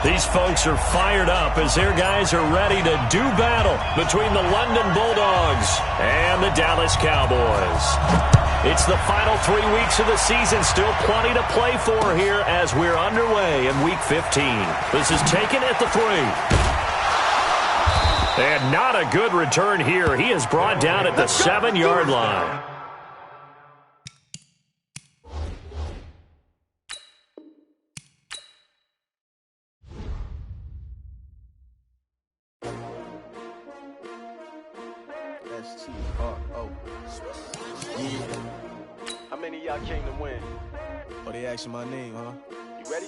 These folks are fired up as their guys are ready to do battle between the London Bulldogs and the Dallas Cowboys. It's the final 3 weeks of the season. Still plenty to play for here as we're underway in Week 15. This is taken at the 3. And not a good return here. He is brought down at the 7-yard line. How many of y'all came to win? Oh, they asking my name, huh? You ready?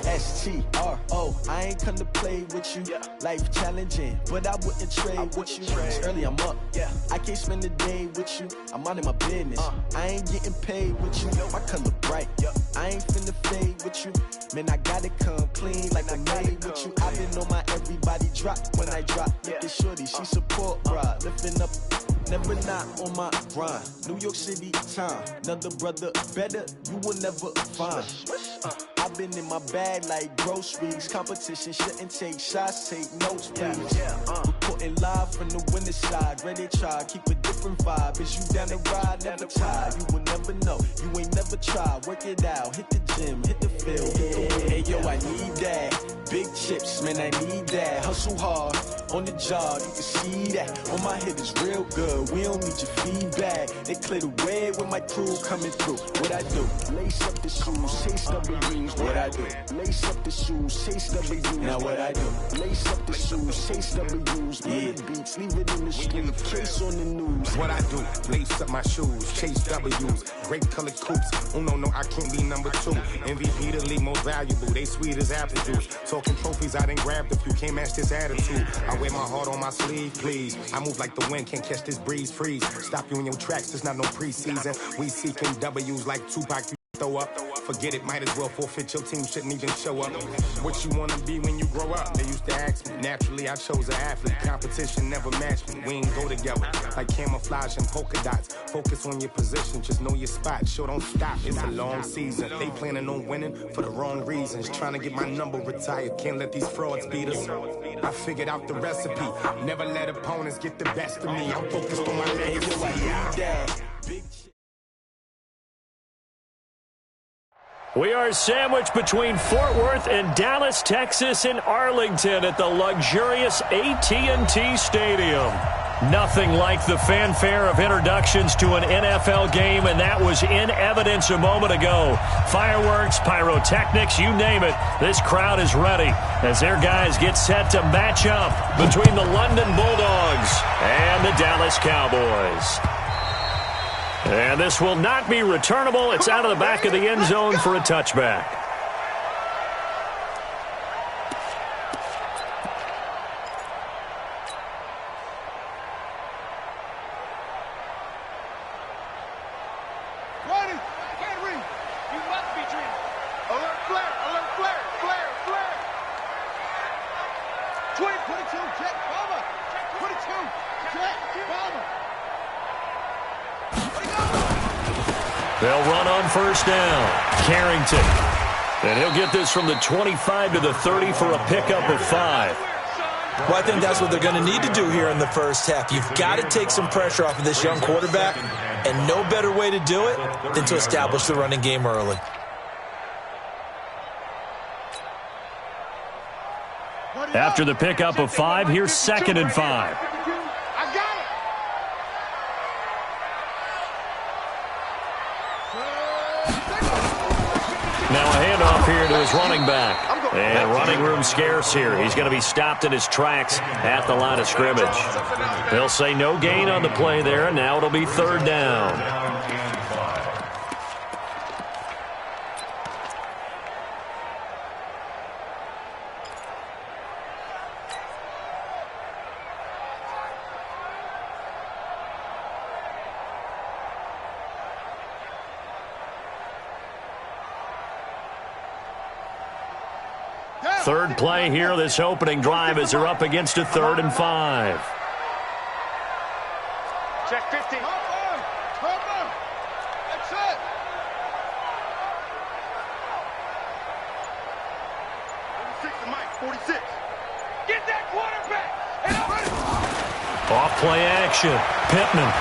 S-T-R-O, I ain't come to play with you. Yeah. Life challenging, but I wouldn't trade with you. It's early, I'm up. Yeah. I can't spend the day with you. I'm out of my business. I ain't getting paid with you. My color bright. Yeah. I ain't finna fade with you. Man, I gotta come clean like I made with you. I've been on my everybody drop when I drop. Look at shorty, she support, bruh. Lifting up. Never not on my grind. New York City time. Another brother better, you will never find. I've been in my bag like groceries. Competition shouldn't take shots, take notes, please. Reporting live from the winter side. Ready to try, keep a different vibe. Is you down the ride, never tired. You will never know, you ain't never tried. Work it out, hit the gym, hit the field. Hey yo, I need that. Big chips, man, I need that. Hustle hard, on the job, you can see that. On my head is real good, we don't need your feedback. They clear the way with my crew coming through. What I do? Lace up the shoes, chase W's. What I do? Lace up the shoes, chase W's. Now what I do? Lace up the shoes, chase W's. Yeah, beats, leave it in the street, case on the news. What I do? Lace up my shoes, chase W's. Grape colored coops. Oh no, I can't be number 2. MVP the league most valuable. They sweet as apple juice. Talking trophies, I done grabbed a few. Can't match this attitude. I wear my heart on my sleeve, please. I move like the wind, can't catch this breeze. Freeze. Stop you in your tracks. There's not no preseason. We seeking W's like Tupac. You throw up. Forget it, might as well forfeit. Your team shouldn't even show up. What you wanna be when you grow up? They used to ask me. Naturally, I chose an athlete. Competition never matched me. We ain't go together like camouflage and polka dots. Focus on your position, just know your spot. Sure, don't stop. It's a long season. They planning on winning for the wrong reasons. Trying to get my number retired. Can't let these frauds beat us. I figured out the recipe. Never let opponents get the best of me. I'm focused on my legacy. We are sandwiched between Fort Worth and Dallas, Texas, in Arlington at the luxurious AT&T Stadium. Nothing like the fanfare of introductions to an NFL game, and that was in evidence a moment ago. Fireworks, pyrotechnics, you name it. This crowd is ready as their guys get set to match up between the London Bulldogs and the Dallas Cowboys. And this will not be returnable. It's out of the back of the end zone for a touchback. Ready? Can't read. You must be dreaming. Alert flare, alert flare, flare, flare. 22, jet, bomber. 22, jet, bomber. They'll run on first down. Carrington. And he'll get this from the 25 to the 30 for a pickup of 5. Well, I think that's what they're going to need to do here in the first half. You've got to take some pressure off of this young quarterback, and no better way to do it than to establish the running game early. After the pickup of 5, here's 2nd and 5. Now a handoff here to his running back. And running room scarce here. He's going to be stopped in his tracks at the line of scrimmage. They'll say no gain on the play there, and now it'll be 3rd down. Third play here, this opening drive, as they're up against a 3rd and 5. Check 50. That's it. 46. Get that quarterback. Off play action. Pittman.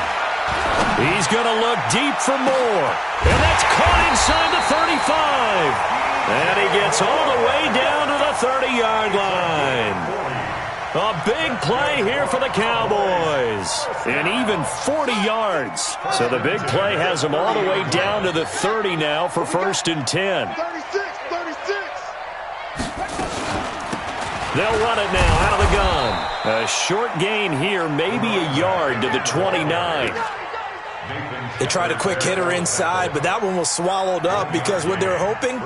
He's going to look deep for more. And that's caught inside the 35. And he gets all the way down to the 30-yard line. A big play here for the Cowboys. And even 40 yards. So the big play has them all the way down to the 30 now for 1st and 10. 36. They'll run it now out of the gun. A short gain here, maybe a yard to the 29. They tried a quick hitter inside, but that one was swallowed up because what they're hoping,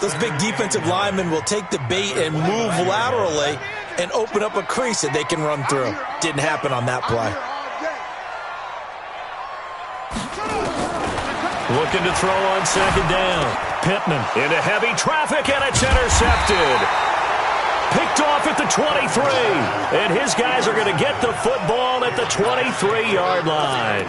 those big defensive linemen will take the bait and move laterally and open up a crease that they can run through. Didn't happen on that play. Looking to throw on 2nd down. Pittman into heavy traffic, and it's intercepted. Picked off at the 23. And his guys are going to get the football at the 23-yard line.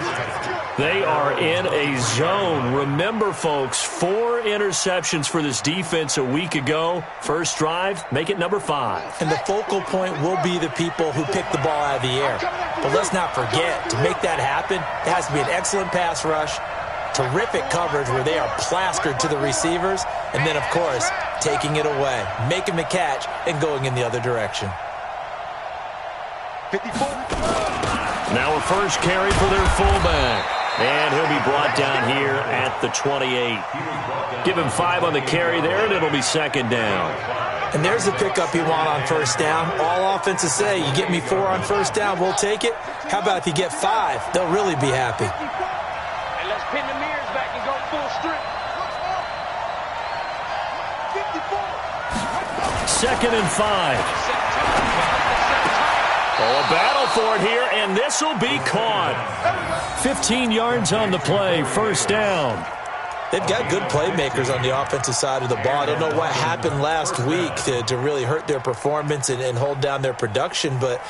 They are in a zone. Remember, folks, 4 interceptions for this defense a week ago. First drive, make it number 5. And the focal point will be the people who pick the ball out of the air. But let's not forget, to make that happen, there has to be an excellent pass rush, terrific coverage where they are plastered to the receivers, and then, of course, taking it away, making the catch, and going in the other direction. 54. Now a first carry for their fullback. And he'll be brought down here at the 28. Give him 5 on the carry there, and it'll be 2nd down. And there's the pickup you want on 1st down. All offenses say, you get me 4 on 1st down, we'll take it. How about if you get 5? They'll really be happy. And let's pin the mirrors back and go full strip. 2nd and 5. Oh, a battle for it here, and this will be caught. 15 yards on the play, 1st down. They've got good playmakers on the offensive side of the ball. I don't know what happened last week to really hurt their performance and hold down their production, but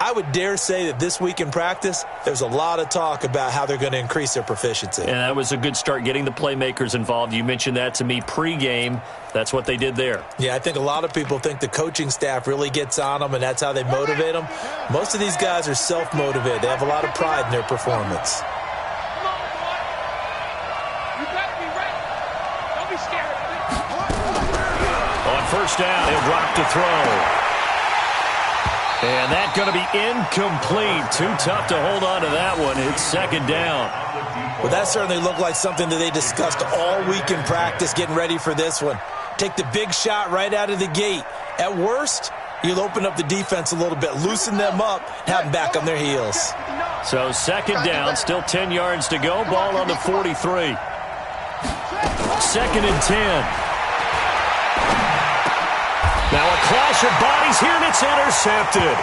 I would dare say that this week in practice, there's a lot of talk about how they're going to increase their proficiency. And that was a good start, getting the playmakers involved. You mentioned that to me pregame. That's what they did there. Yeah, I think a lot of people think the coaching staff really gets on them, and that's how they motivate them. Most of these guys are self-motivated. They have a lot of pride in their performance. On 1st down, he'll drop to throw. And that's going to be incomplete. Too tough to hold on to that one. It's 2nd down. Well, that certainly looked like something that they discussed all week in practice, getting ready for this one. Take the big shot right out of the gate. At worst, you'll open up the defense a little bit, loosen them up, and have them back on their heels. So 2nd down, still 10 yards to go. Ball on the 43. 2nd and 10. Now a clash of bodies here, and it's intercepted.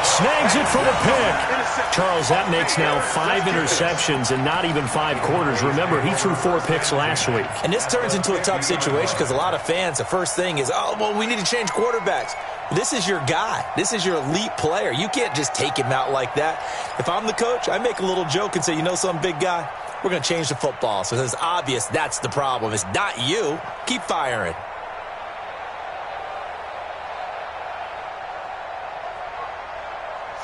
Snags it for the pick. Charles, that makes now 5 interceptions and not even 5 quarters. Remember, he threw 4 picks last week. And this turns into a tough situation because a lot of fans, the first thing is, oh, well, we need to change quarterbacks. This is your guy. This is your elite player. You can't just take him out like that. If I'm the coach, I make a little joke and say, you know some big guy? We're going to change the football. So it's obvious that's the problem. It's not you. Keep firing.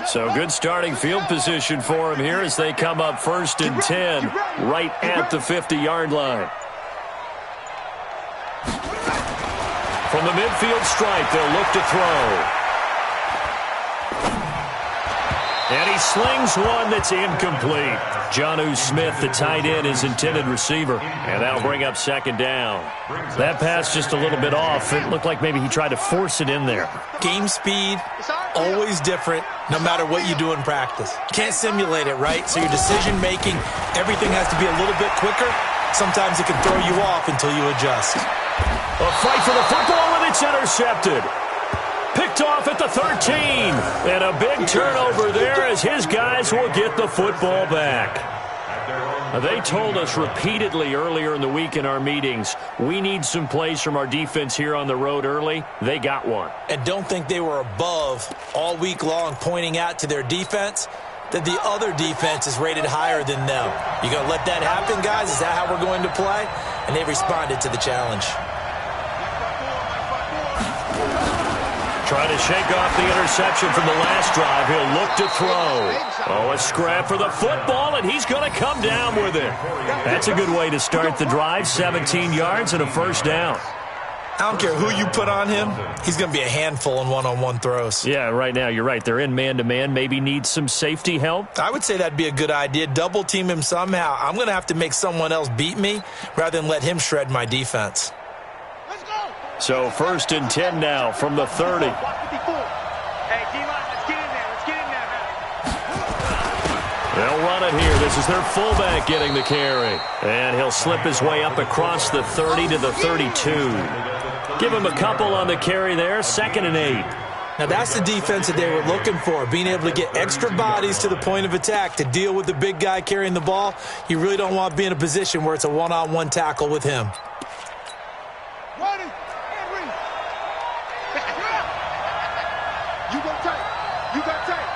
So good starting field position for him here as they come up 1st and 10 right at the 50-yard line. From the midfield stripe, they'll look to throw. And he slings one that's incomplete. Jnyce07, the tight end, his intended receiver. And that'll bring up 2nd down. That pass just a little bit off. It looked like maybe he tried to force it in there. Game speed, always different, no matter what you do in practice. You can't simulate it, right? So your decision-making, everything has to be a little bit quicker. Sometimes it can throw you off until you adjust. A fight for the football, and it's intercepted. Picked off at the 13. And a big turnover there as his guys will get the football back. They told us repeatedly earlier in the week in our meetings, we need some plays from our defense here on the road early. They got one. And don't think they were above all week long pointing out to their defense that the other defense is rated higher than them. You going to let that happen, guys? Is that how we're going to play? And they responded to the challenge. Trying to shake off the interception from the last drive. He'll look to throw. Oh, a scrap for the football, and he's going to come down with it. That's a good way to start the drive. 17 yards and a first down. I don't care who you put on him. He's going to be a handful in one-on-one throws. Yeah, right now, you're right. They're in man-to-man. Maybe need some safety help. I would say that'd be a good idea. Double team him somehow. I'm going to have to make someone else beat me rather than let him shred my defense. Let's go. So 1st and 10 now from the 30. Hey, D-line, let's get in there. Let's get in there, man. They'll run it here. This is their fullback getting the carry. And he'll slip his way up across the 30 to the 32. Give him a couple on the carry there. 2nd and 8. Now, that's the defense that they were looking for, being able to get extra bodies to the point of attack to deal with the big guy carrying the ball. You really don't want to be in a position where it's a one-on-one tackle with him. Ready, Henry. You go tight. You got tight.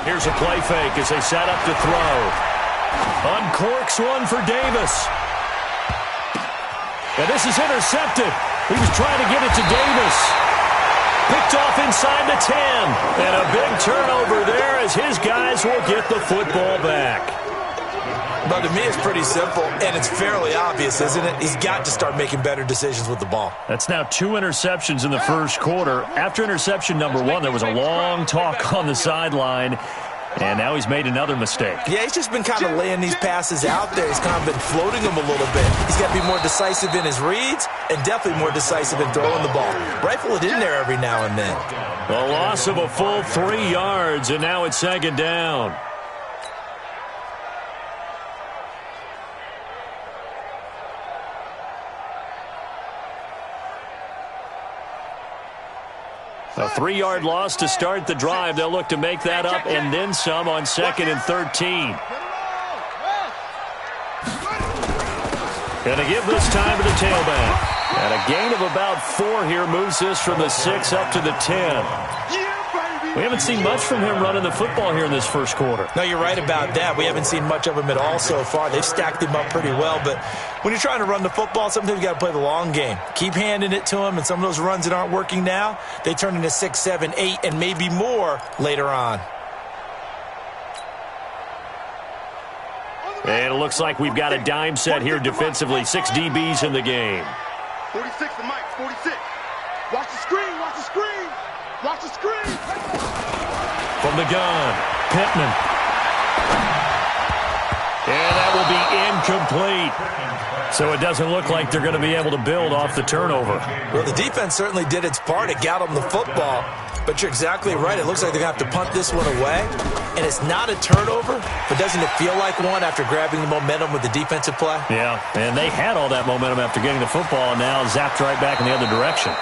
Here's a play fake as they set up to throw. Uncorks one for Davis. And this is intercepted. He was trying to get it to Davis. Picked off inside the 10. And a big turnover there as his guys will get the football back. But to me, it's pretty simple, and it's fairly obvious, isn't it? He's got to start making better decisions with the ball. That's now 2 interceptions in the first quarter. After interception number 1, there was a long talk on the sideline. And now he's made another mistake. Yeah, he's just been kind of laying these passes out there. He's kind of been floating them a little bit. He's got to be more decisive in his reads and definitely more decisive in throwing the ball. Rifle it in there every now and then. A loss of a full 3 yards, and now it's 2nd down. A 3-yard loss to start the drive. They'll look to make that up and then some on 2nd and 13. Going to give this time to the tailback. And a gain of about 4 here moves this from the 6 up to the 10. We haven't seen much from him running the football here in this first quarter. No, you're right about that. We haven't seen much of him at all so far. They've stacked him up pretty well, but when you're trying to run the football, sometimes you got to play the long game. Keep handing it to him, and some of those runs that aren't working now, they turn into 6, 7, 8, and maybe more later on. And it looks like we've got a dime set here defensively. 6 DBs in the game. 46 to Mike, 46. Watch the screen, watch the screen. Watch the screen. From the gun, Pittman. And that will be incomplete. So it doesn't look like they're going to be able to build off the turnover. Well, the defense certainly did its part. It got them the football. But you're exactly right. It looks like they're going to have to punt this one away. And it's not a turnover, but doesn't it feel like one after grabbing the momentum with the defensive play? Yeah, and they had all that momentum after getting the football and now zapped right back in the other direction.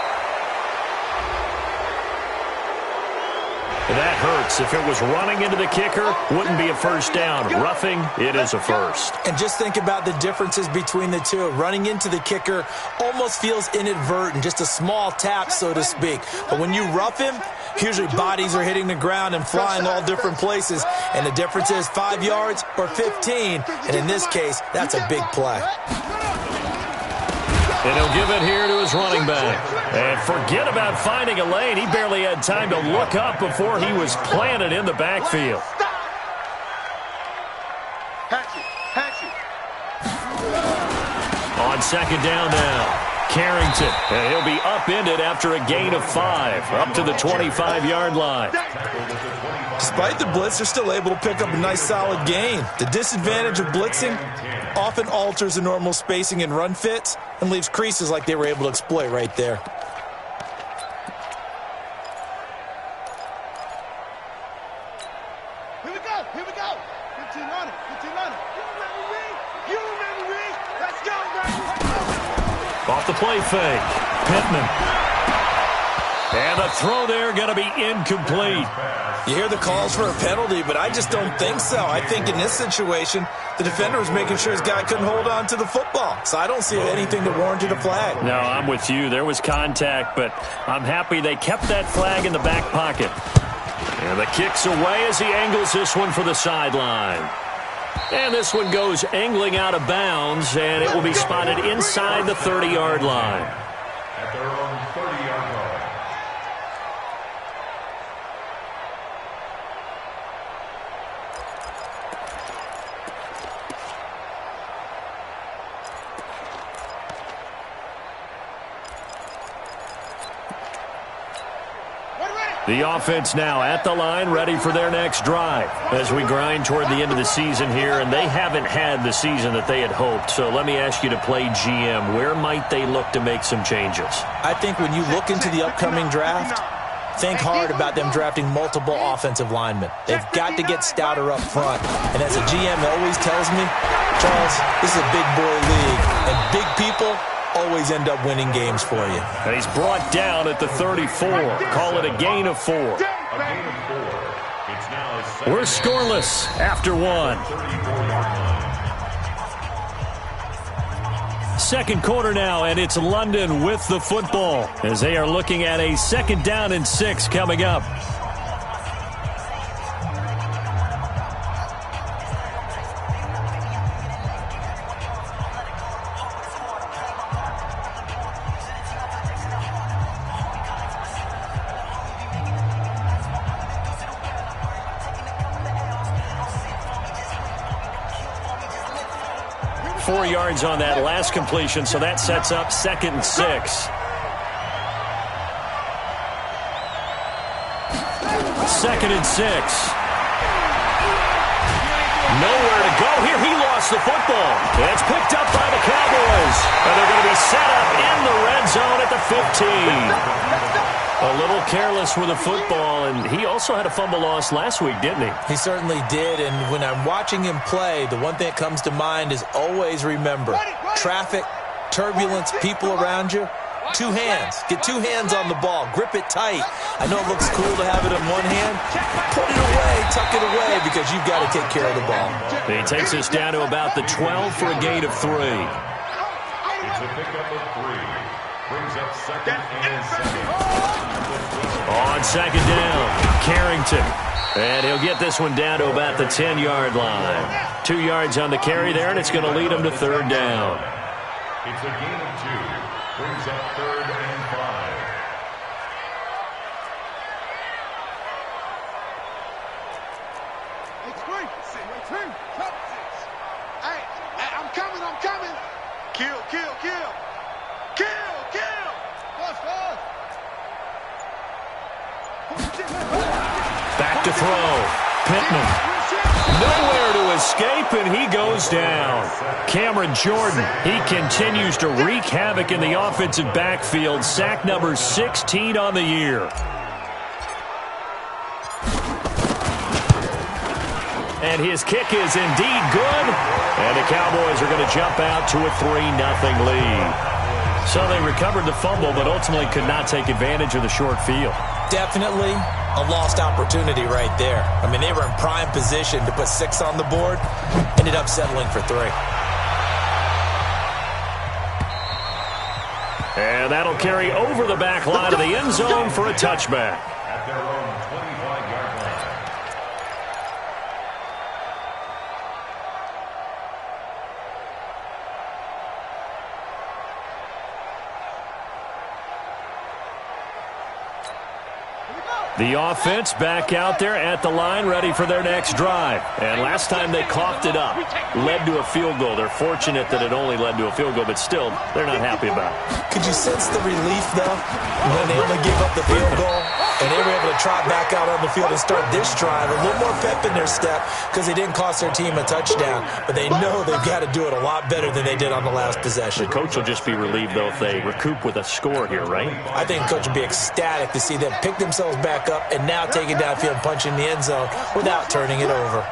That hurts. If it was running into the kicker, wouldn't be a first down. Roughing, it is a first. And just think about the differences between the two. Running into the kicker almost feels inadvertent, just a small tap, so to speak. But when you rough him, usually bodies are hitting the ground and flying all different places. And the difference is 5 yards or 15. And in this case, that's a big play. And he'll give it here to his running back. And forget about finding a lane. He barely had time to look up before he was planted in the backfield. On 2nd down now, Carrington. And he'll be upended after a gain of 5, up to the 25-yard line. Despite the blitz, they're still able to pick up a nice solid gain. The disadvantage of blitzing often alters the normal spacing and run fits and leaves creases like they were able to exploit right there. Here we go, here we go. 15 on it, 15 on it. You remember me, let's go, baby. Off the play fake, Pittman. And the throw there going to be incomplete. You hear the calls for a penalty, but I just don't think so. I think in this situation, the defender was making sure his guy couldn't hold on to the football. So I don't see anything that warranted a flag. No, I'm with you. There was contact, but I'm happy they kept that flag in the back pocket. And the kick's away as he angles this one for the sideline. And this one goes angling out of bounds, and it will be spotted inside the 30-yard line. At their own 30-yard line. The offense now at the line, ready for their next drive as we grind toward the end of the season here, and they haven't had the season that they had hoped. So let me ask you to play GM. Where might they look to make some changes? I think when you look into the upcoming draft, think hard about them drafting multiple offensive linemen. They've got to get stouter up front. And as a GM always tells me, Charles, this is a big boy league, and big people always end up winning games for you. And he's brought down at the 34. Call it a gain of 4. We're scoreless after 1. Second quarter now, and it's London with the football as they are looking at a 2nd down and 6 coming up. Yards on that last completion, so that sets up 2nd and 6. 2nd and 6. Nowhere to go here. He lost the football. It's picked up by the Cowboys, and they're going to be set up in the red zone at the 15. A little careless with the football, and he also had a fumble loss last week, didn't he? He certainly did, and when I'm watching him play, the one thing that comes to mind is always remember, traffic, turbulence, people around you, 2 hands. Get 2 hands on the ball. Grip it tight. I know it looks cool to have it in one hand. Put it away, tuck it away, because you've got to take care of the ball. He takes us down to about the 12 for a gain of 3. It's a pickup of 3. Brings up 2nd and 7. On 2nd down, Carrington. And he'll get this one down to about the 10-yard line. 2 yards on the carry there, and it's going to lead him to 3rd down. It's a gain of 2. Brings up 3rd and 5. Hey, I'm coming. Kill. Back to throw. Pittman. Nowhere to escape, and he goes down. Cameron Jordan, he continues to wreak havoc in the offensive backfield. Sack number 16 on the year. And his kick is indeed good. And the Cowboys are going to jump out to a 3-0 lead. So they recovered the fumble, but ultimately could not take advantage of the short field. Definitely a lost opportunity right there. I mean, they were in prime position to put 6 on the board. Ended up settling for 3. And that'll carry over the back line of the end zone for a touchback. At their own 25-yard line. The offense back out there at the line, ready for their next drive. And last time they coughed it up, led to a field goal. They're fortunate that it only led to a field goal, but still, they're not happy about it. Could you sense the relief, though, when they only gave up the field goal? And they were able to trot back out on the field and start this drive. A little more pep in their step because they didn't cost their team a touchdown. But they know they've got to do it a lot better than they did on the last possession. The coach will just be relieved, though, if they recoup with a score here, right? I think the coach will be ecstatic to see them pick themselves back up and now take it downfield and punch in the end zone without turning it over.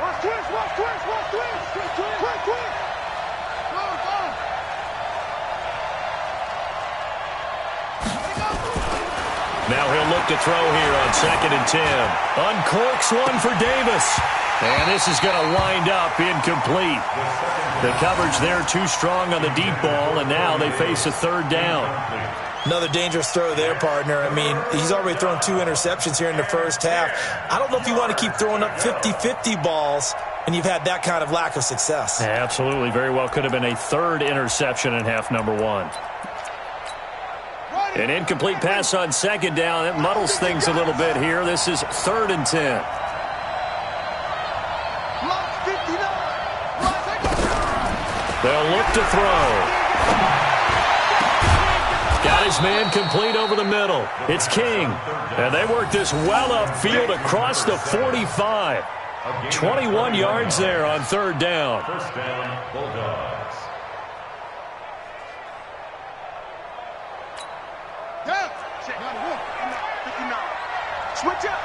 Now he'll look to throw here on 2nd and 10. Uncorks one for Davis. And this is going to wind up incomplete. The coverage there too strong on the deep ball, and now they face a 3rd down. Another dangerous throw there, partner. I mean, he's already thrown 2 interceptions here in the first half. I don't know if you want to keep throwing up 50-50 balls, and you've had that kind of lack of success. Yeah, absolutely. Very well could have been a 3rd interception in half number 1. An incomplete pass on 2nd down. It muddles things a little bit here. This is 3rd and 10. They'll look to throw. Got his man complete over the middle. It's King. And they work this well upfield across the 45. 21 yards there on third down. First down, Bulldogs. Down. Check. 59. Switch up.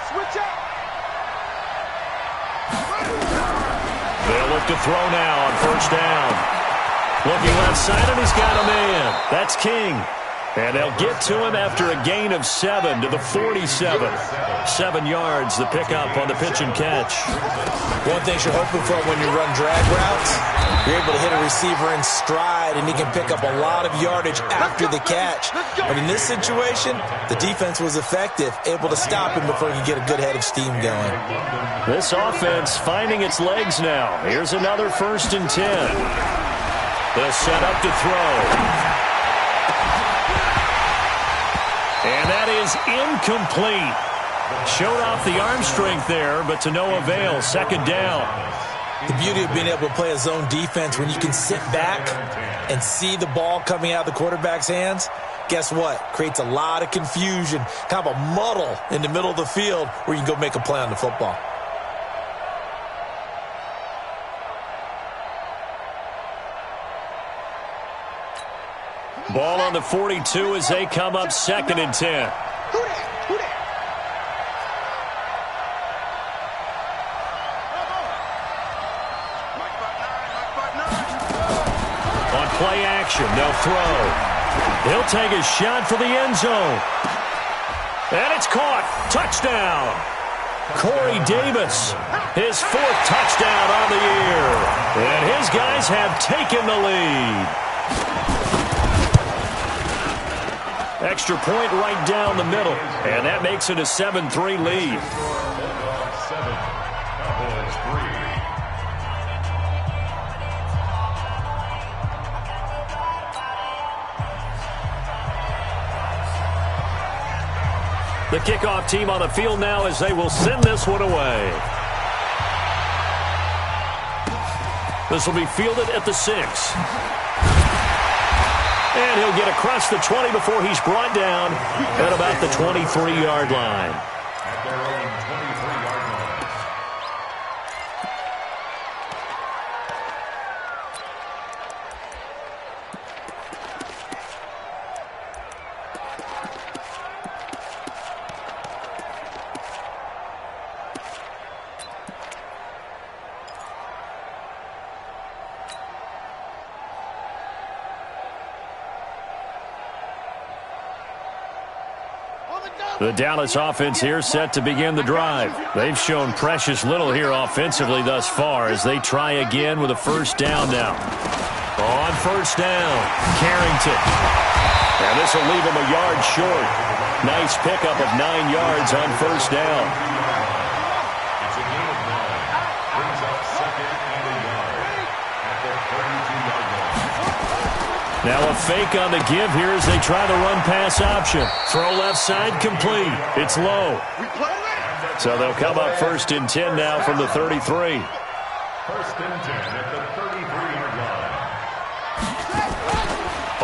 They'll look to throw now on first down. Looking left side, and he's got a man. That's King. And they'll get to him after a gain of 7 to the 47. 7 yards, the pickup on the pitch and catch. One thing you're hoping for when you run drag routes, you're able to hit a receiver in stride, and he can pick up a lot of yardage after the catch. But in this situation, the defense was effective, able to stop him before he could get a good head of steam going. This offense finding its legs now. Here's another 1st and 10. They'll set up to throw. And that is incomplete. Showed off the arm strength there, but to no avail. 2nd down. The beauty of being able to play a zone defense when you can sit back and see the ball coming out of the quarterback's hands, guess what? Creates a lot of confusion, kind of a muddle in the middle of the field where you can go make a play on the football. Ball on the 42 as they come up 2nd and 10. Who that? On play action, they'll throw. He'll take a shot for the end zone. And it's caught. Touchdown. Corey Davis, his 4th touchdown on the year. And his guys have taken the lead. Extra point right down the middle. And that makes it a 7-3 lead. Bulldogs 7, Cowboys 3. The kickoff team on the field now as they will send this one away. This will be fielded at the 6. And he'll get across the 20 before he's brought down at about the 23-yard line. At their own 23-yard line. The Dallas offense here set to begin the drive. They've shown precious little here offensively thus far as they try again with a 1st down now. On 1st down, Carrington. And this will leave him a yard short. Nice pickup of 9 yards on 1st down. It's a gain of 9. Brings up 2nd and a yard at their 32-yard line. Now a fake on the give here as they try the run-pass option. Throw left side complete. It's low. So they'll come up 1st and 10 now from the 33. 1st and 10 at the 33-yard line.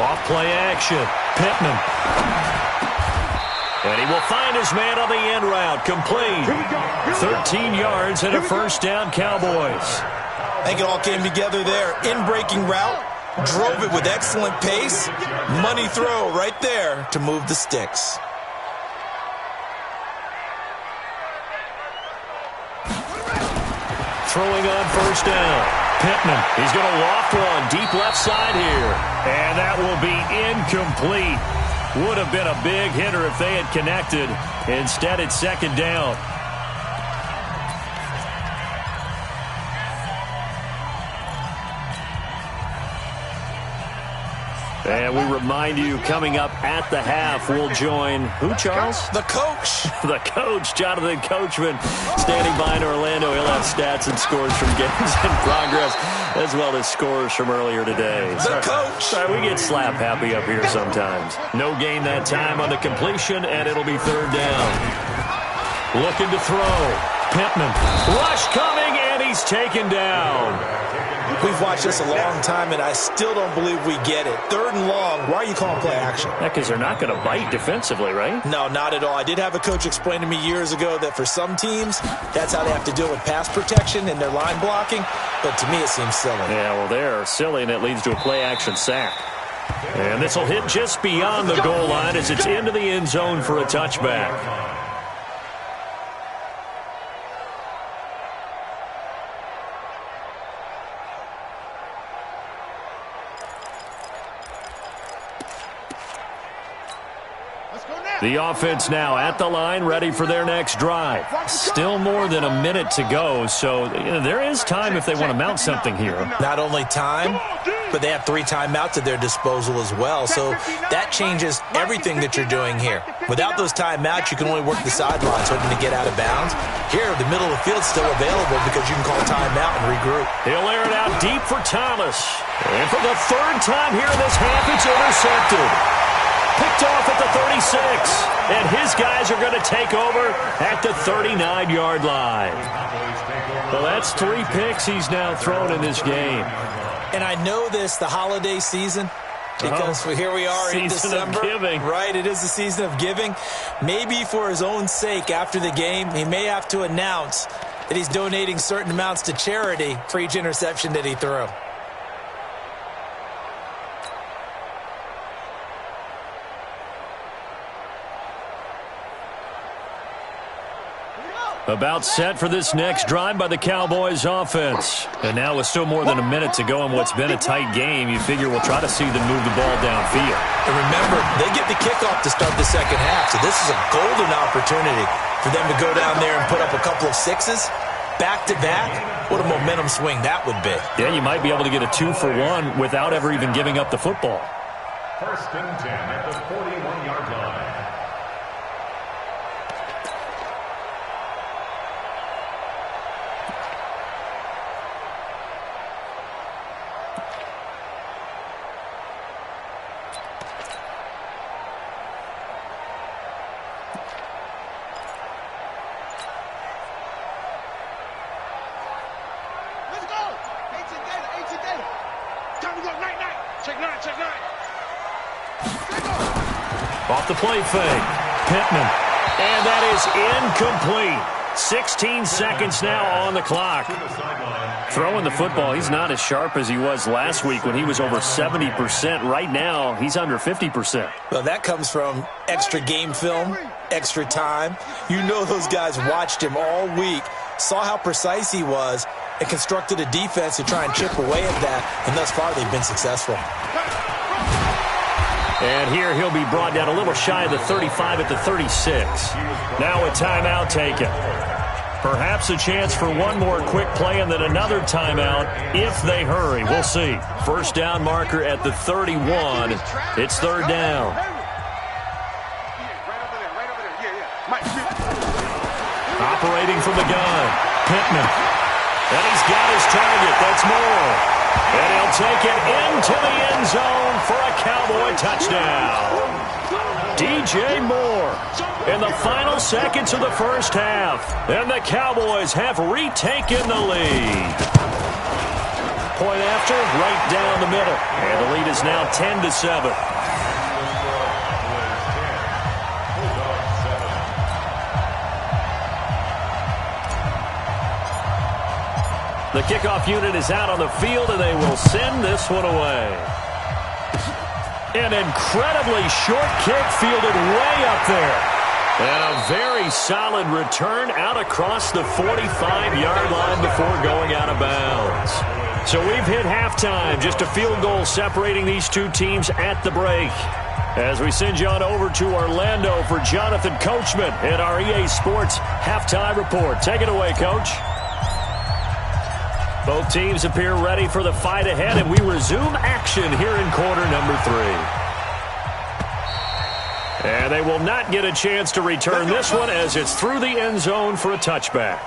Off play action. Pittman. And he will find his man on the end route. Complete. 13 yards and a 1st down, Cowboys. I think it all came together there. In-breaking route. Drove it with excellent pace. Money throw right there to move the sticks. Throwing on 1st down. Pittman. He's going to loft one deep left side here. And that will be incomplete. Would have been a big hitter if they had connected. Instead, it's 2nd down. And we remind you, coming up at the half, we'll join who, Charles? The coach. The coach, Jonathan Coachman, standing by in Orlando. He'll have stats and scores from games in progress, as well as scores from earlier today. The coach. Sorry, we get slap happy up here sometimes. No gain that time on the completion, and it'll be 3rd down. Looking to throw. Pittman. Rush coming, and he's he's taken down. We've watched this a long time, and I still don't believe we get it. 3rd and long, why are you calling play action? Yeah, because they're not going to bite defensively, right? No, not at all. I did have a coach explain to me years ago that for some teams, that's how they have to deal with pass protection and their line blocking. But to me, it seems silly. Yeah, well, they're silly, and it leads to a play action sack. And this will hit just beyond the goal line as it's into the end zone for a touchback. The offense now at the line, ready for their next drive. Still more than a minute to go, so there is time if they want to mount something here. Not only time, but they have 3 timeouts at their disposal as well, so that changes everything that you're doing here. Without those timeouts, you can only work the sidelines, hoping to get out of bounds. Here, the middle of the field's still available because you can call timeout and regroup. He'll air it out deep for Thomas. And for the 3rd time here in this half, it's intercepted. Picked off at the 36, and his guys are going to take over at the 39-yard line. Well, that's 3 picks he's now thrown in this game. And I know this, the holiday season, because here we are in December. Season of giving. Right, it is the season of giving. Maybe for his own sake after the game, he may have to announce that he's donating certain amounts to charity for each interception that he threw. About set for this next drive by the Cowboys offense. And now with still more than a minute to go in what's been a tight game, you figure we'll try to see them move the ball downfield. And remember, they get the kickoff to start the second half, so this is a golden opportunity for them to go down there and put up a couple of 6s. Back-to-back, what a momentum swing that would be. Yeah, you might be able to get a 2-for-1 without ever even giving up the football. 1st and 10 at the 41-yard line. Off the play fake. Pittman. And that is incomplete. 16 seconds now on the clock. Throwing the football, he's not as sharp as he was last week when he was over 70%. Right now, he's under 50%. Well, that comes from extra game film, extra time. You know those guys watched him all week, saw how precise he was, and constructed a defense to try and chip away at that, and thus far they've been successful. And here he'll be brought down a little shy of the 35 at the 36. Now a timeout taken. Perhaps a chance for one more quick play and then another timeout if they hurry. We'll see. First down marker at the 31. It's 3rd down. Operating from the gun. Pittman. And he's got his target. That's Moore. And he'll take it into the end zone for a Cowboy touchdown. DJ Moore in the final seconds of the first half. And the Cowboys have retaken the lead. Point after, right down the middle. And the lead is now 10-7. The kickoff unit is out on the field, and they will send this one away. An incredibly short kick fielded way up there. And a very solid return out across the 45-yard line before going out of bounds. So we've hit halftime, just a field goal separating these two teams at the break. As we send you on over to Orlando for Jonathan Coachman at our EA Sports Halftime Report. Take it away, Coach. Both teams appear ready for the fight ahead, and we resume action here in quarter number 3. And they will not get a chance to return this one as it's through the end zone for a touchback.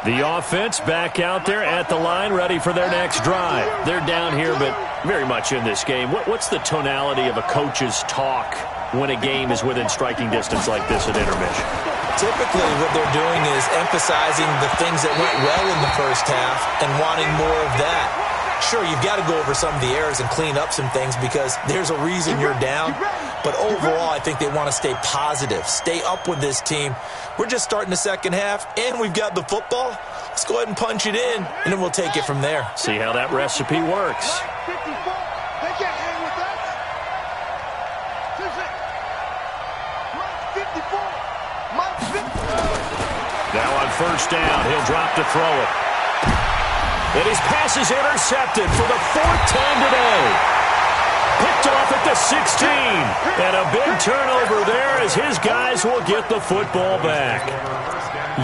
The offense back out there at the line, ready for their next drive. They're down here, but very much in this game. What's the tonality of a coach's talk when a game is within striking distance like this at intermission? Typically, what they're doing is emphasizing the things that went well in the first half and wanting more of that. Sure, you've got to go over some of the errors and clean up some things because there's a reason you're down. But overall, I think they want to stay positive, stay up with this team. We're just starting the second half, and we've got the football. Let's go ahead and punch it in, and then we'll take it from there. See how that recipe works. They can't hang with us. 54. Now on first down, he'll drop to throw it. And his pass is intercepted for the fourth time today. Picked off at the 16. And a big turnover there as his guys will get the football back.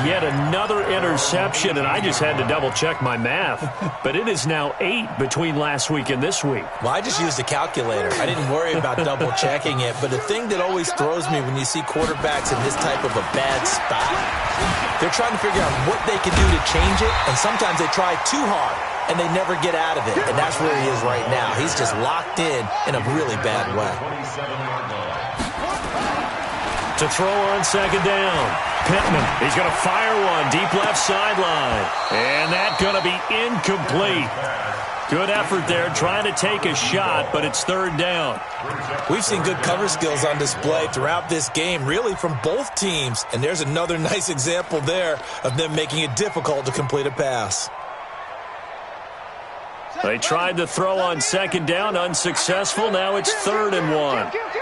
Yet another interception, and I just had to double-check my math. But it is now 8 between last week and this week. Well, I just used a calculator. I didn't worry about double-checking it. But the thing that always throws me when you see quarterbacks in this type of a bad spot, they're trying to figure out what they can do to change it, and sometimes they try too hard, and they never get out of it. And that's where he is right now. He's just locked in a really bad way. To throw on second down. Pittman, he's going to fire one deep left sideline. And that's going to be incomplete. Good effort there trying to take a shot, but it's third down. We've seen good cover skills on display throughout this game, really from both teams. And there's another nice example there of them making it difficult to complete a pass. They tried to throw on second down, unsuccessful. Now it's 3rd and 1. Quick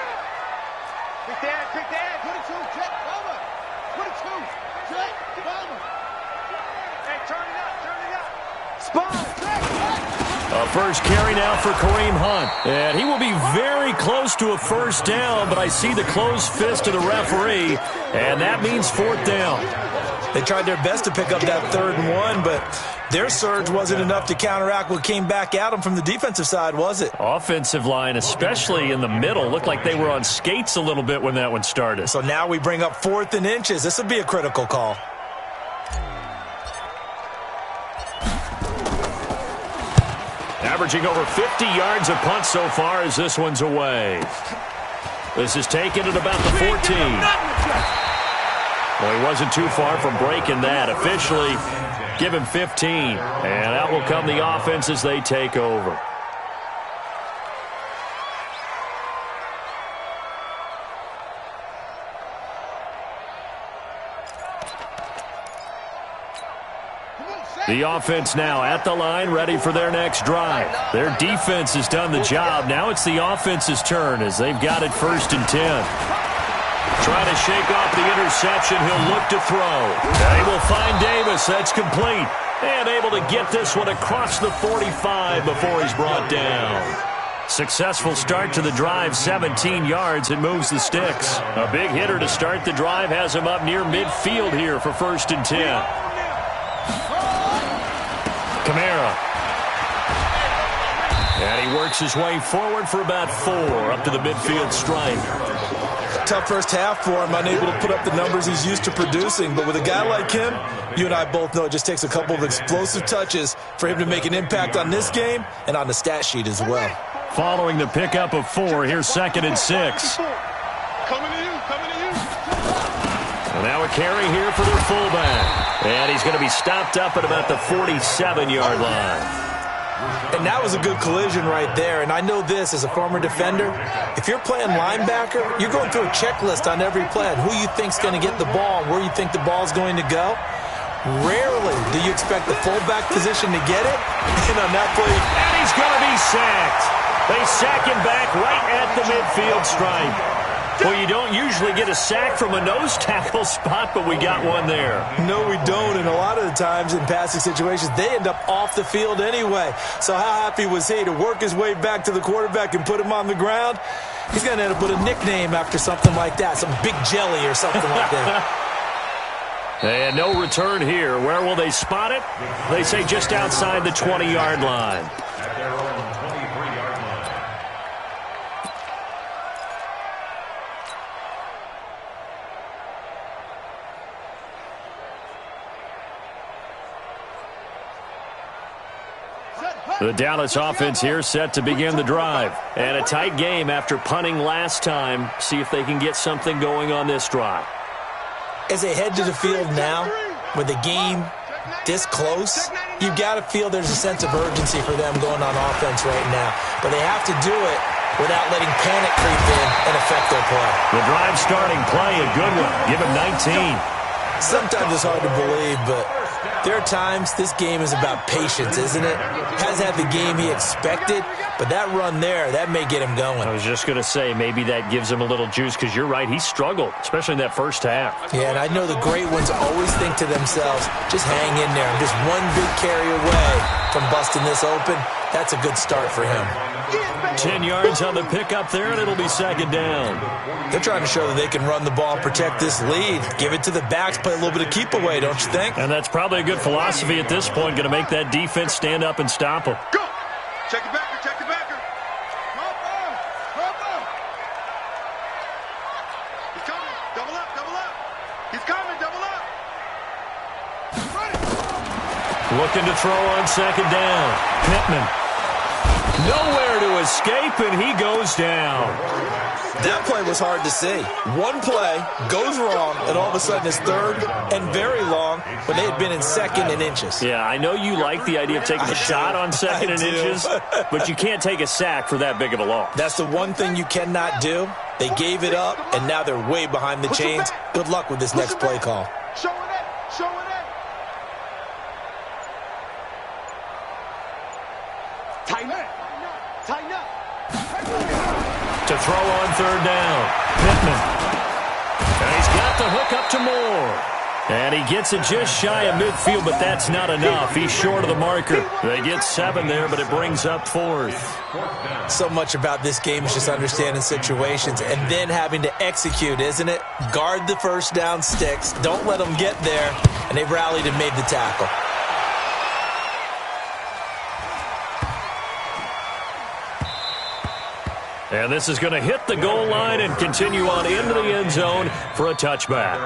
there, 22, check, over. 22, check, over. Hey, turn it up. Spot, check. A first carry now for Kareem Hunt. And he will be very close to a first down, but I see the closed fist of the referee, and that means 4th down. They tried their best to pick up that 3rd and 1, but their surge wasn't enough to counteract what came back at them from the defensive side, was it? Offensive line, especially in the middle, looked like they were on skates a little bit when that one started. So now we bring up 4th and inches. This would be a critical call. Averaging over 50 yards a punt so far as this one's away. This is taken at about the 14. Well, he wasn't too far from breaking that. Officially, give him 15. And out will come the offense as they take over. The offense now at the line, ready for their next drive. Their defense has done the job. Now it's the offense's turn as they've got it 1st and 10. Trying to shake off the interception. He'll look to throw. They will find Davis. That's complete. And able to get this one across the 45 before he's brought down. Successful start to the drive, 17 yards. It moves the sticks. A big hitter to start the drive has him up near midfield here for 1st and 10. Kamara. And he works his way forward for about 4 up to the midfield stripe. Tough first half for him, unable to put up the numbers he's used to producing. But with a guy like him, you and I both know it just takes a couple of explosive touches for him to make an impact on this game and on the stat sheet as well. Following the pickup of 4, here's 2nd and 6. Coming to you. And now a carry here for their fullback. And he's going to be stopped up at about the 47-yard line. And that was a good collision right there. And I know this as a former defender. If you're playing linebacker, you're going through a checklist on every play on who you think's going to get the ball and where you think the ball's going to go. Rarely do you expect the fullback position to get it. And on that play, and he's going to be sacked. They sack him back right at the midfield stripe. Well, you don't usually get a sack from a nose tackle spot, but we got one there. No, we don't, and a lot of the times in passing situations, they end up off the field anyway. So how happy was he to work his way back to the quarterback and put him on the ground? He's going to end up with a nickname after something like that, some Big Jelly or something like that. And no return here. Where will they spot it? They say just outside the 20-yard line. The Dallas offense here set to begin the drive. And a tight game after punting last time. See if they can get something going on this drive. As they head to the field now, with the game this close, you've got to feel there's a sense of urgency for them going on offense right now. But they have to do it without letting panic creep in and affect their play. The drive starting play, a good one. Give him 19. Sometimes it's hard to believe, but there are times this game is about patience, isn't it? Hasn't had the game he expected, but that run there, that may get him going. I was just going to say, maybe that gives him a little juice, because you're right, he struggled, especially in that first half. Yeah, and I know the great ones always think to themselves, just hang in there. I'm just one big carry away from busting this open. That's a good start for him. 10 yards on the pickup there, and it'll be second down. They're trying to show that they can run the ball and protect this lead. Give it to the backs, play a little bit of keep away, don't you think? And that's probably a good philosophy at this point, going to make that defense stand up and stop them. Go! Check the backer, check the backer. Come on. He's coming. Double up, double up. He's coming, double up. Run it. Looking to throw on second down. Pittman. Nowhere to escape, and he goes down. That play was hard to see. One play goes wrong, and all of a sudden it's third and very long when they had been in second and inches. Yeah, I know you like the idea of taking a shot on second and inches, but you can't take a sack for that big of a loss. That's the one thing you cannot do. They gave it up, and now they're way behind the chains. Good luck with this next play call. Show it. Tighten up. To throw on third down. Pittman. And he's got the hook up to Moore. And he gets it just shy of midfield, but that's not enough. He's short of the marker. They get 7 there, but it brings up fourth. So much about this game is just understanding situations and then having to execute, isn't it? Guard the first down sticks. Don't let them get there. And they rallied and made the tackle. And this is going to hit the goal line and continue on into the end zone for a touchback.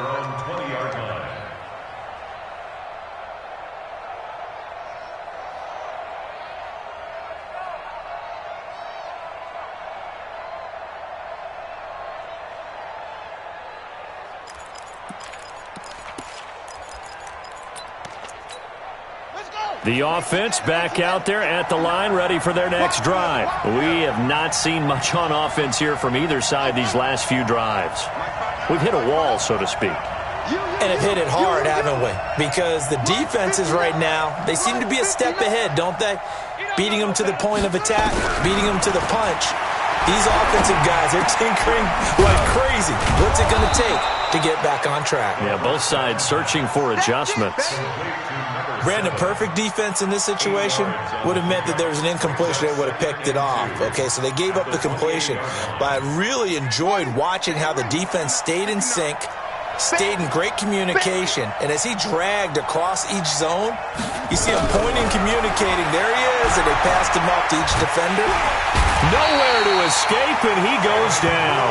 The offense back out there at the line, ready for their next drive. We have not seen much on offense here from either side these last few drives. We've hit a wall, so to speak. And have hit it hard, haven't we? Because the defenses right now, they seem to be a step ahead, don't they? Beating them to the point of attack, beating them to the punch. These offensive guys, they're tinkering like crazy. What's it going to take to get back on track? Yeah, both sides searching for adjustments. Brandon, perfect defense in this situation would have meant that there was an incompletion. They would have picked it off. Okay, so they gave up the completion. But I really enjoyed watching how the defense stayed in sync, stayed in great communication. And as he dragged across each zone, you see him pointing, communicating. There he is, and they passed him off to each defender. Nowhere to escape, and he goes down.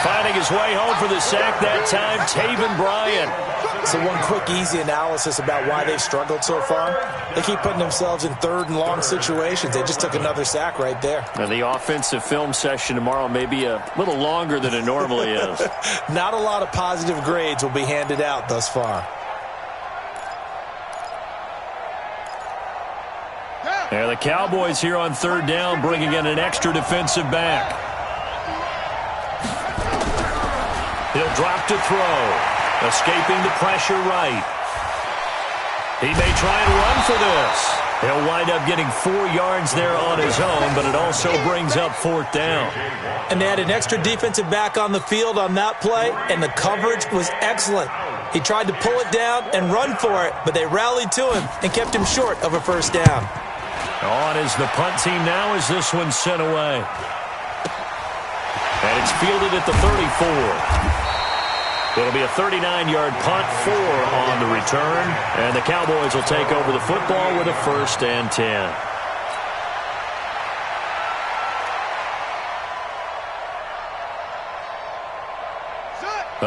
Finding his way home for the sack that time, Taven Bryan. So one quick, easy analysis about why they've struggled so far. They keep putting themselves in third and long situations. They just took another sack right there. Now the offensive film session tomorrow may be a little longer than it normally is. Not a lot of positive grades will be handed out thus far. And the Cowboys here on third down, bringing in an extra defensive back. He'll drop to throw. Escaping the pressure right. He may try and run for this. He'll wind up getting 4 yards there on his own, but it also brings up fourth down. And they had an extra defensive back on the field on that play, and the coverage was excellent. He tried to pull it down and run for it, but they rallied to him and kept him short of a first down. On is the punt team now as this one's sent away. And it's fielded at the 34. It'll be a 39-yard punt, 4 on the return, and the Cowboys will take over the football with a 1st and 10.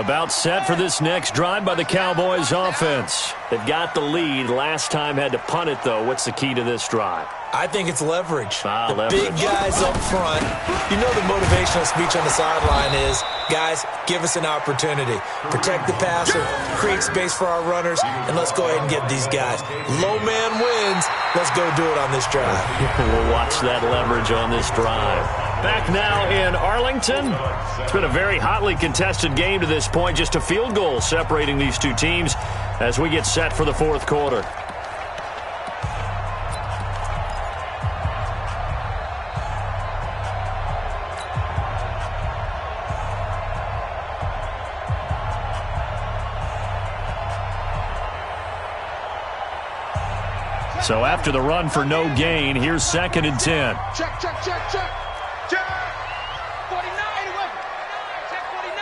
About set for this next drive by the Cowboys offense. They've got the lead. Last time had to punt it, though. What's the key to this drive? I think it's leverage. The leverage. Big guys up front. You know the motivational speech on the sideline is, guys, give us an opportunity. Protect the passer, create space for our runners, and let's go ahead and get these guys. Low man wins. Let's go do it on this drive. We'll watch that leverage on this drive. Back now in Arlington. It's been a very hotly contested game to this point. Just a field goal separating these two teams as we get set for the fourth quarter. So after the run for no gain, here's 2nd and 10. Check. 49, check 49.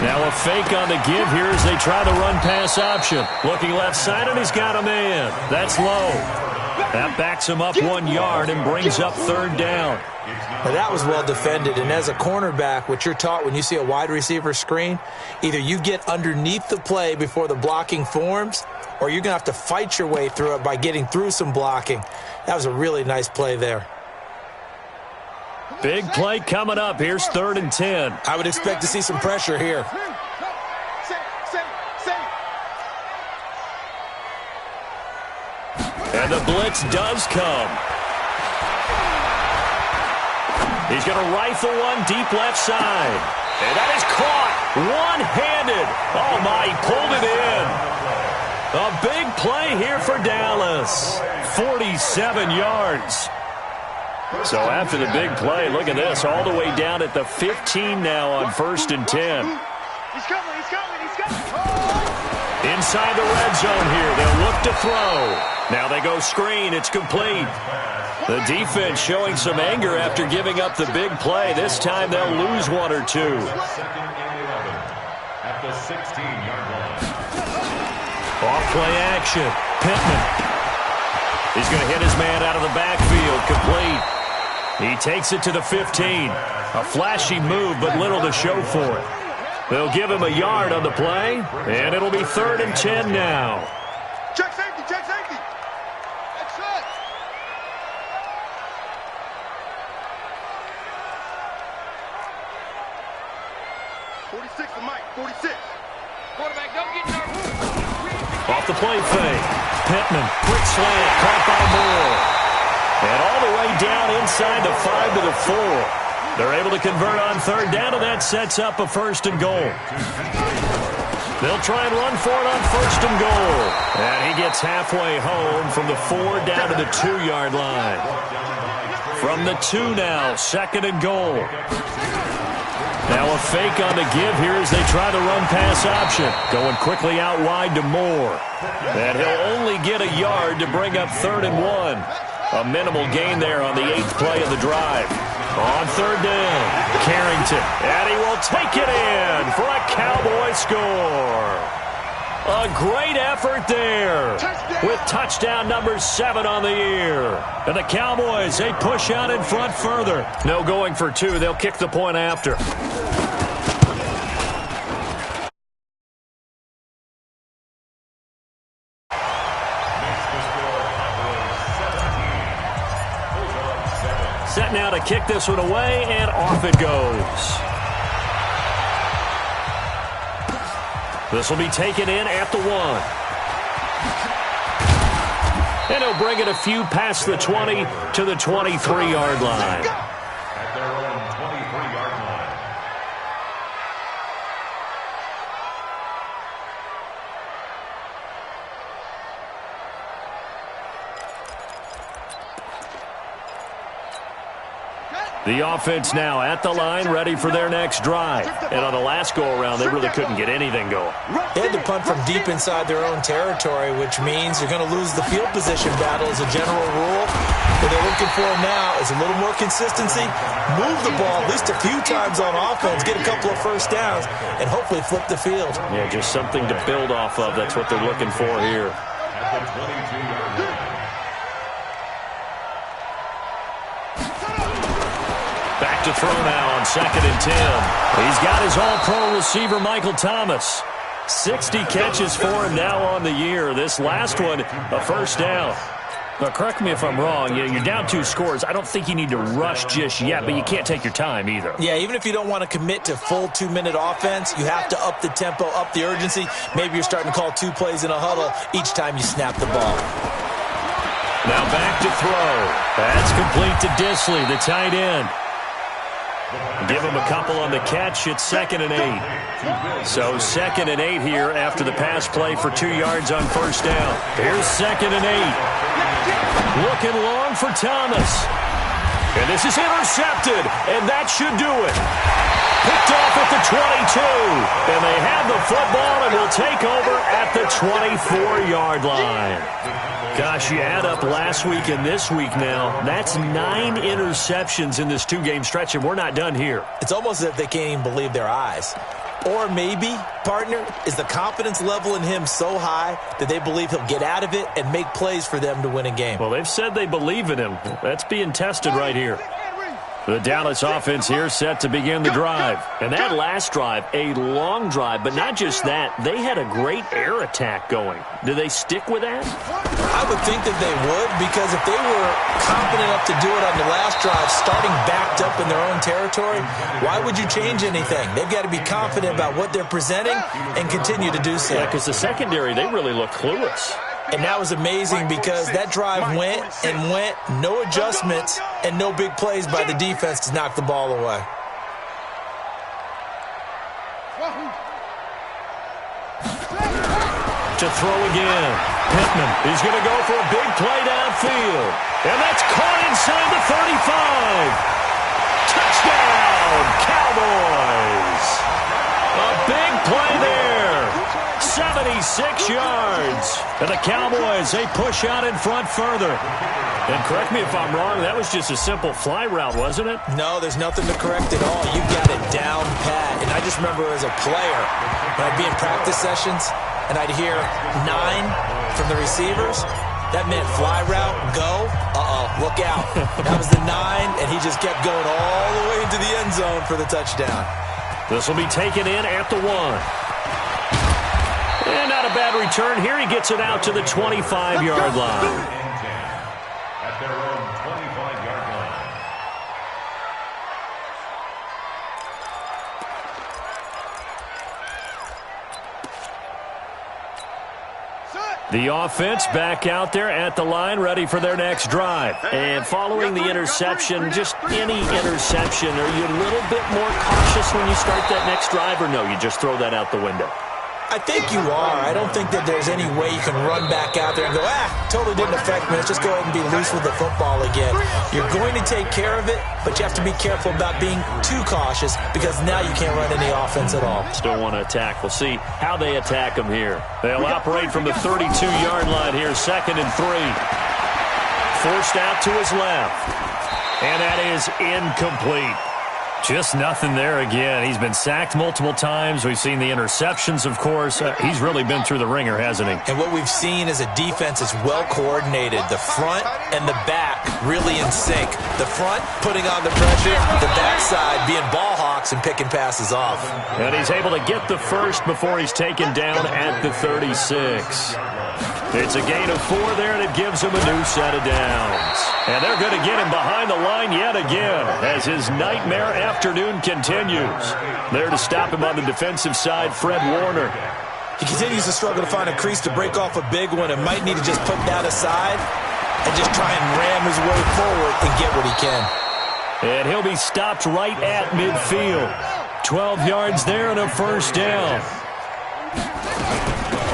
Now a fake on the give here as they try the run-pass option. Looking left side, and he's got a man. That's low. That backs him up 1 yard and brings up 3rd down. Now that was well defended, and as a cornerback, what you're taught when you see a wide receiver screen, either you get underneath the play before the blocking forms, or you're going to have to fight your way through it by getting through some blocking. That was a really nice play there. Big play coming up. Here's 3rd and 10. I would expect to see some pressure here. And the blitz does come. He's going to rifle one deep left side. And that is caught one-handed. Oh, my, he pulled it in. A big play here for Dallas. 47 yards. So after the big play, look at this, all the way down at the 15 now on 1st and 10. He's coming. Inside the red zone here, they'll look to throw. Now they go screen, it's complete. The defense showing some anger after giving up the big play. This time they'll lose 1 or 2. 2nd and 11 at the 16-yard line. Off play action. Pittman. He's going to hit his man out of the backfield. Complete. He takes it to the 15. A flashy move, but little to show for it. They'll give him a yard on the play, and it'll be 3rd and 10 now. Check safety. That's it. 46 to Mike, 46. Quarterback, don't get nervous. Off the play fake. Pittman, quick slant, caught by Moore. And all the way down inside the 5 to the 4. They're able to convert on 3rd down, and that sets up a 1st and goal. They'll try and run for it on 1st and goal. And he gets halfway home from the 4 down to the 2-yard line. From the 2 now, 2nd and goal. Now a fake on the give here as they try the run-pass option. Going quickly out wide to Moore. And he'll only get a yard to bring up 3rd and 1. A minimal gain there on the 8th play of the drive. On 3rd down, Carrington. And he will take it in for a Cowboy score. A great effort there with touchdown number 7 on the year. And the Cowboys, they push out in front further. No going for 2. They'll kick the point after. Set now to kick this one away, and off it goes. This will be taken in at the 1. And he'll bring it a few past the 20 to the 23-yard line. At their own 23-yard line. The offense now at the line, ready for their next drive. And on the last go-around, they really couldn't get anything going. They had to punt from deep inside their own territory, which means you're going to lose the field position battle as a general rule. What they're looking for now is a little more consistency, move the ball at least a few times on offense, get a couple of 1st downs, and hopefully flip the field. Yeah, just something to build off of. That's what they're looking for here. At the 22-yard line. Back to throw now on 2nd and 10. He's got his all-pro receiver, Michael Thomas. 60 catches for him now on the year. This last one, a first down. Now, correct me if I'm wrong. You're down 2 scores. I don't think you need to rush just yet, but you can't take your time either. Yeah, even if you don't want to commit to full 2-minute offense, you have to up the tempo, up the urgency. Maybe you're starting to call 2 plays in a huddle each time you snap the ball. Now back to throw. That's complete to Disley, the tight end. Give him a couple on the catch. It's 2nd and 8. So 2nd and 8 here after the pass play for 2 yards on first down. Here's 2nd and 8. Looking long for Thomas. And this is intercepted, and that should do it. Picked off at the 22. And they have the football and will take over at the 24-yard line. Gosh, you add up last week and this week now, that's 9 interceptions in this 2-game stretch, and we're not done here. It's almost as if they can't even believe their eyes. Or maybe, partner, is the confidence level in him so high that they believe he'll get out of it and make plays for them to win a game. Well, they've said they believe in him. That's being tested right here. The Dallas offense here set to begin the drive. And that last drive, a long drive, but not just that. They had a great air attack going. Do they stick with that? I would think that they would, because if they were confident enough to do it on the last drive, starting backed up in their own territory, why would you change anything? They've got to be confident about what they're presenting and continue to do so. Yeah, because the secondary, they really look clueless. And that was amazing because that drive went and went, no adjustments, and no big plays by the defense to knock the ball away. To throw again. Pittman is going to go for a big play downfield. And that's caught inside the 35. Touchdown, Cowboys. A big play there. 76 yards. And the Cowboys, they push out in front further. And correct me if I'm wrong, that was just a simple fly route, wasn't it? No, there's nothing to correct at all. You got it down pat. And I just remember as a player, when I'd be in practice sessions, and I'd hear 9 from the receivers, that meant fly route, go, look out. That was the 9, and he just kept going all the way into the end zone for the touchdown. This will be taken in at the 1. And not a bad return here. He gets it out to the 25-yard line. At their own 25-yard line. The offense back out there at the line, ready for their next drive. And following the interception, just any interception, are you a little bit more cautious when you start that next drive, or no, you just throw that out the window? I think you are. I don't think that there's any way you can run back out there and go, totally didn't affect me. Let's just go ahead and be loose with the football again. You're going to take care of it, but you have to be careful about being too cautious because now you can't run any offense at all. Still want to attack. We'll see how they attack them here. They'll operate from the 32-yard line here, 2nd and 3. Forced out to his left. And that is incomplete. Just nothing there again. He's been sacked multiple times. We've seen the interceptions, of course. He's really been through the ringer, hasn't he? And what we've seen is a defense that's well coordinated. The front and the back really in sync. The front putting on the pressure, the backside being ball hawks and picking passes off. And he's able to get the first before he's taken down at the 36. It's a gain of 4 there, and it gives him a new set of downs. And they're going to get him behind the line yet again as his nightmare afternoon continues. There to stop him on the defensive side, Fred Warner. He continues to struggle to find a crease to break off a big one and might need to just put that aside and just try and ram his way forward and get what he can. And he'll be stopped right at midfield. 12 yards there and a first down.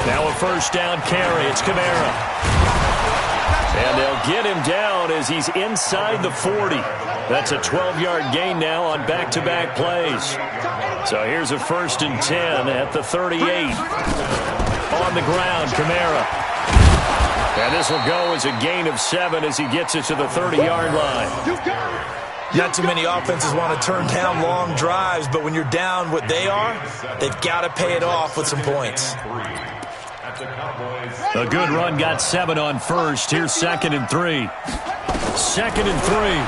Now a first down carry. It's Kamara. And they'll get him down as he's inside the 40. That's a 12-yard gain now on back-to-back plays. So here's a 1st and 10 at the 38. On the ground, Kamara. And this will go as a gain of 7 as he gets it to the 30-yard line. Not too many offenses want to turn down long drives, but when you're down what they are, they've got to pay it off with some points. A good run got 7 on first. Here's 2nd and 3. 2nd and 3.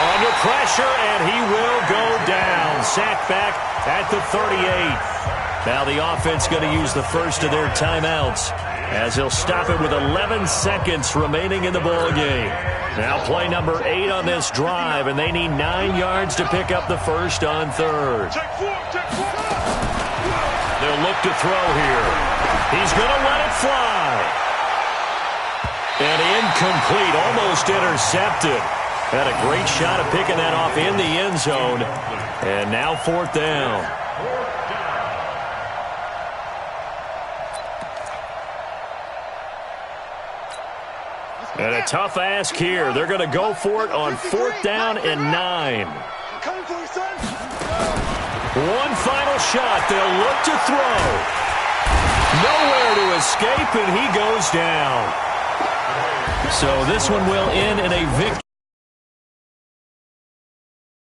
Under pressure. pressure, and he will go down. Sacked back at the 38. Now the offense going to use the first of their timeouts as he'll stop it with 11 seconds remaining in the ball game. Now play number 8 on this drive, and they need 9 yards to pick up the first on third. They'll look to throw here. He's going to let it fly. And incomplete, almost intercepted. Had a great shot at picking that off in the end zone. And now 4th down. And a tough ask here. They're going to go for it on 4th down and 9. One final shot. They'll look to throw. Nowhere to escape, and he goes down. So this one will end in